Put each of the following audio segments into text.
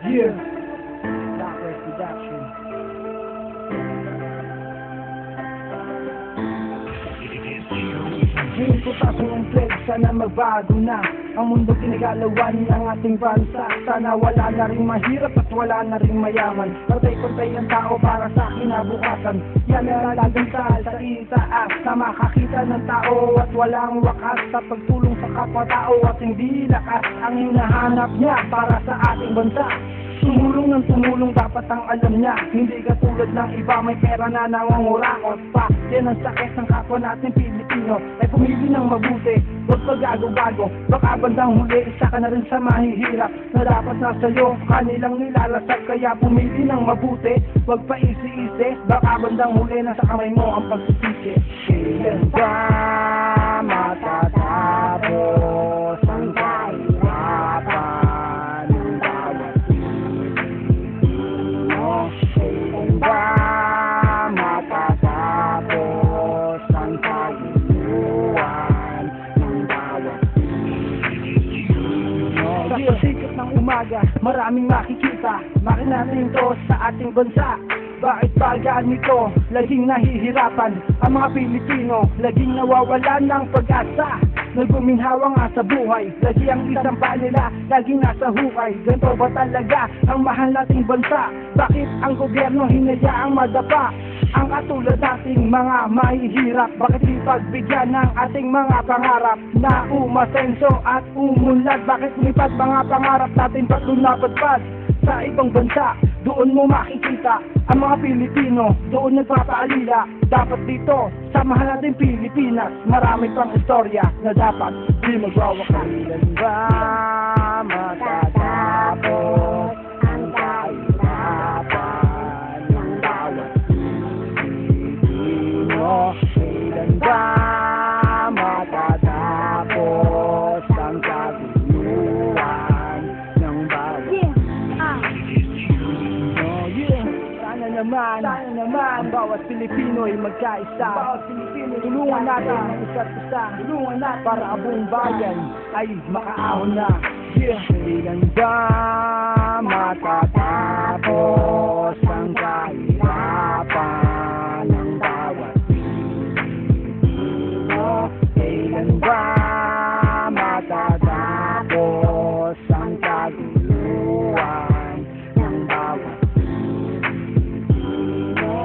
Yeah, Blackbird Production. Ngayon po tayo ng flag, sana magbago na ang mundo kinagalawan ng ating bansa. Sana wala na rin mahirap at wala na rin mayaman. Pantay-pantay ang tao para sa kinabukasan. Yan ang nalagantal sa itaas na makakita ng tao at walang wakas sa pagtulong sa kapwa-tao at hindi lakas ang hinahanap niya para sa ating bansa. Tumulong ng tumulong, dapat ang alam niya. Hindi katulad ng iba, may pera na nangungurakot pa. Yan ang sakit ng kapwa natin Pilipino. Ay pumili ng mabuti, huwag pagago-gago. Baka bandang huli, isa ka na rin sa mahihirap na dapat nasa iyo, kanilang nilalasap. Kaya pumili ng mabuti, huwag pa isi-isi. Baka bandang huli, nasa kamay mo ang pagsisisi. Kailan ba matatapos ang kahirapan? Sa pasikat ng umaga, maraming makikita. Makinanayin to sa ating bansa. Bakit ba ganito? Laging nahihirapan ang mga Pilipino. Laging nawawalan ng pag-asa. Nagbuminhawa nga sa buhay. Lagi ang isang pa nila, laging nasa hukay. Ganito ba talaga ang mahal nating bansa? Bakit ang gobyerno hinayaang madapa ang katulad nating mga mahihirap? Bakit di pagbigyan ng ating mga pangarap na umasenso at umunlad? Bakit lipat mga pangarap natin ba't lumapad sa ibang bansa? Doon mo makikita ang mga Pilipino, doon nagpapaalila. Dapat dito sa mahal nating Pilipinas, marami pang istorya na dapat di magwawakas. Kailan ba matatapos ang kahirapan ng bawat Pilipino? Kailan ba matatapos ang kaguluhan ng bawat Sana naman, bawat Pilipino ay magkaisa. Tulungan natin ang isa't isa. Tulungan natin para ang buong bayan ay makaahon na. Kailan ba matatapos ang kahirapan ng bawat Pilipino? Kailan ba matatapos ang kaguluhan ng bawat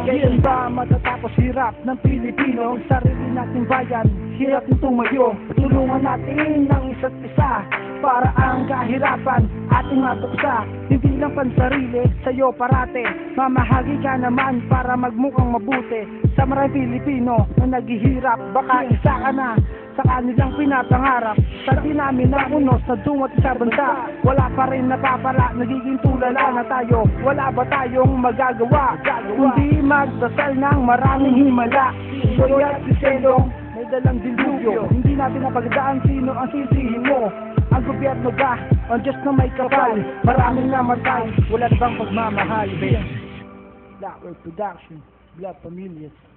Kailan ba matatapos hirap ng Pilipino? Ang sarili nating bayan, hirap ng tumayo. Tulungan natin ng isa't isa para ang kahirapan ating matuksa. Hindi lang pansarili, sa'yo parate. Mamahagi ka naman para magmukhang mabuti. Sa maraming Pilipino na naghihirap, baka isa ka na sa kanilang pinapangarap. Sa di namin na unos na dungat sa bansa, wala pa rin napapala, nagiging tulala na tayo. Wala ba tayong magagawa? Kundi magdasal ng maraming himala. Soy at si Selong, may dalang dilubyo. Hindi natin napagdaan sino ang sisihin mo. Ang gobyerno ba? Ang Diyos na may kapal. Maraming namatay, wala na bang pagmamahal? Blackbird Production, Black Familias.